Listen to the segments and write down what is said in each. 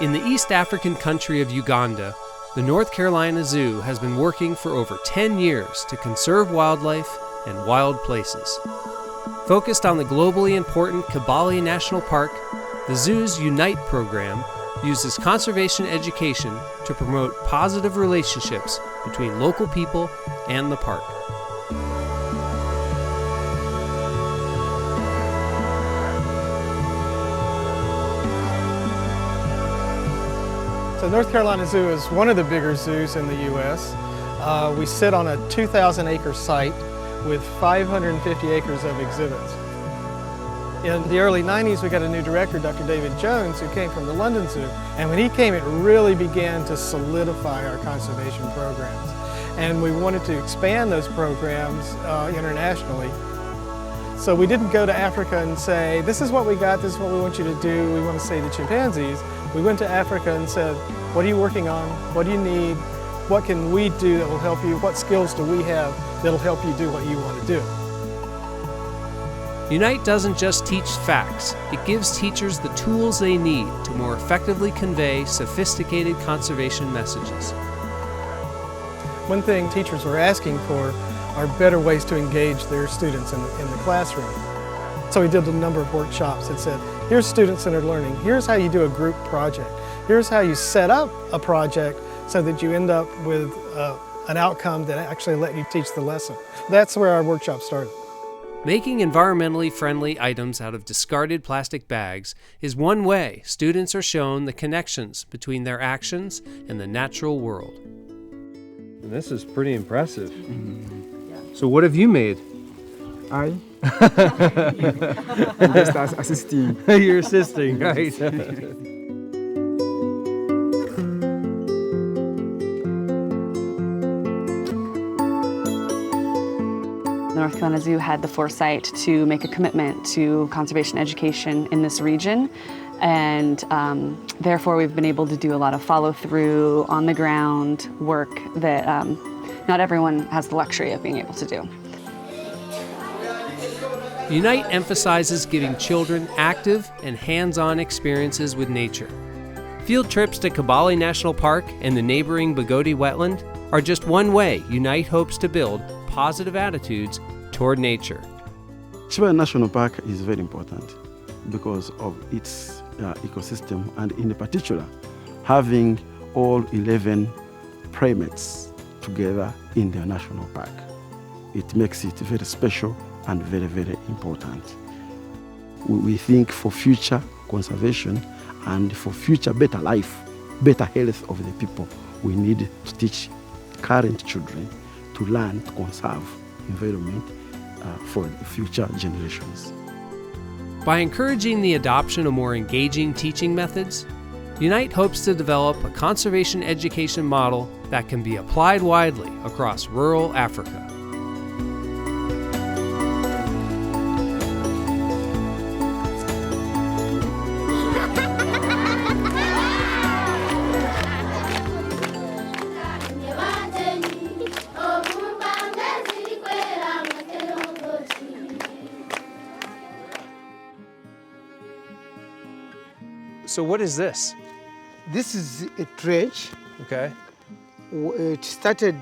In the East African country of Uganda, the North Carolina Zoo has been working for over 10 years to conserve wildlife and wild places. Focused on the globally important Kibale National Park, the zoo's Unite program uses conservation education to promote positive relationships between local people and the park. So North Carolina Zoo is one of the bigger zoos in the U.S. We sit on a 2,000-acre site with 550 acres of exhibits. In the early 90s, we got a new director, Dr. David Jones, who came from the London Zoo. And when he came, it really began to solidify our conservation programs. And we wanted to expand those programs internationally. So we didn't go to Africa and say, this is what we got, this is what we want you to do, we want to save the chimpanzees. We went to Africa and said, what are you working on? What do you need? What can we do that will help you? What skills do we have that will help you do what you want to do? Unite doesn't just teach facts, it gives teachers the tools they need to more effectively convey sophisticated conservation messages. One thing teachers were asking for are better ways to engage their students in the classroom. So we did a number of workshops that said, here's student-centered learning, here's how you do a group project, here's how you set up a project so that you end up with an outcome that actually let you teach the lesson. That's where our workshop started. Making environmentally friendly items out of discarded plastic bags is one way students are shown the connections between their actions and the natural world. This is pretty impressive. Mm-hmm. So what have you made? I? I'm just assisting. You're assisting, right? The North Carolina Zoo had the foresight to make a commitment to conservation education in this region, and therefore we've been able to do a lot of follow-through, on-the-ground work that not everyone has the luxury of being able to do. Unite emphasizes giving children active and hands-on experiences with nature. Field trips to Kibale National Park and the neighboring Bogoti wetland are just one way Unite hopes to build positive attitudes toward nature. Kibale National Park is very important because of its ecosystem, and in particular having all 11 primates together in the national park. It makes it very special and very, very important. We think for future conservation and for future better life, better health of the people, we need to teach current children to learn to conserve environment for the future generations. By encouraging the adoption of more engaging teaching methods, Unite hopes to develop a conservation education model that can be applied widely across rural Africa. So what is this? This is a trench. Okay. It started,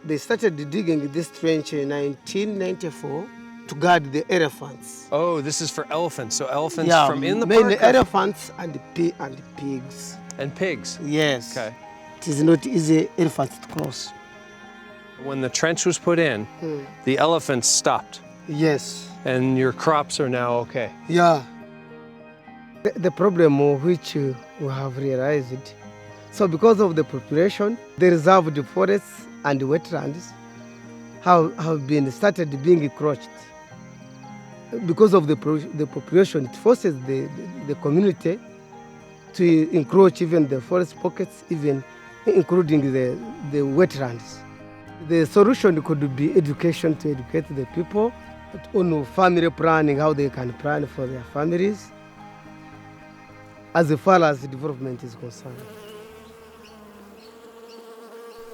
they started digging this trench in 1994 to guard the elephants. Oh, this is for elephants. So elephants Yeah, from in the mainly park? elephants and pigs. And pigs? Yes. Okay. It is not easy elephants to cross. When the trench was put in, the elephants stopped. Yes. And your crops are now okay. Yeah. The problem which we have realized, so because of the population, the reserved forests and wetlands have been started being encroached. Because of the population, it forces the community to encroach even the forest pockets, even including the wetlands. The solution could be education, to educate the people on family planning, how they can plan for their families, as far as development is concerned.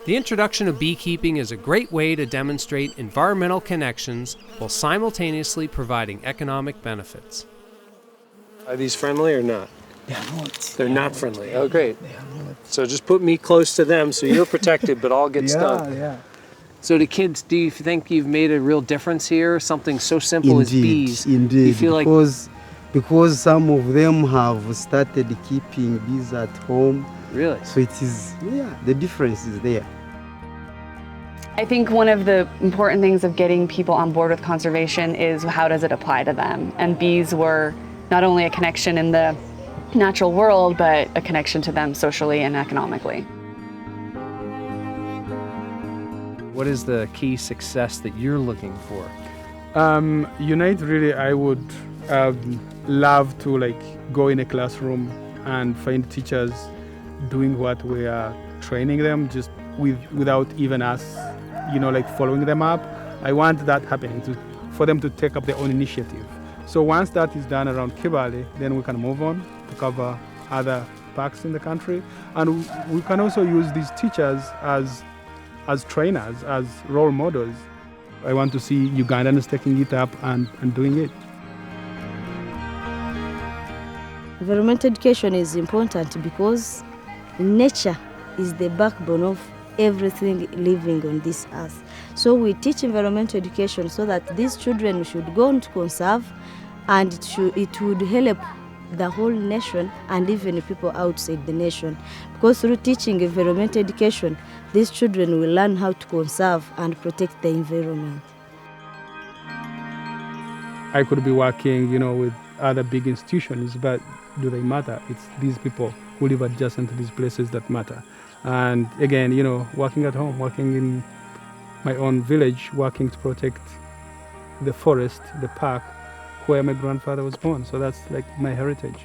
The introduction of beekeeping is a great way to demonstrate environmental connections while simultaneously providing economic benefits. Are these friendly or not? They are not. They're not friendly. Oh, great. They are not. So just put me close to them so you're protected, but all gets stung. Yeah. So the kids, do you think you've made a real difference here? Something so simple as bees. Indeed, You feel like because some of them have started keeping bees at home. really? So it is, the difference is there. I think one of the important things of getting people on board with conservation is how does it apply to them? And bees were not only a connection in the natural world, but a connection to them socially and economically. What is the key success that you're looking for? Unite, really, I would love to go in a classroom and find teachers doing what we are training them, just without even us, following them up. I want that happening for them to take up their own initiative. So once that is done around Kibale, then we can move on to cover other parks in the country, and we can also use these teachers as trainers, as role models. I want to see Ugandans taking it up and doing it. Environmental education is important because nature is the backbone of everything living on this earth. So we teach environmental education so that these children should go on to conserve, and it would help the whole nation and even people outside the nation. Because through teaching environmental education, these children will learn how to conserve and protect the environment. I could be working, with other big institutions, but do they matter? It's these people who live adjacent to these places that matter. And again, working at home, working in my own village, working to protect the forest, the park, where my grandfather was born. So that's my heritage.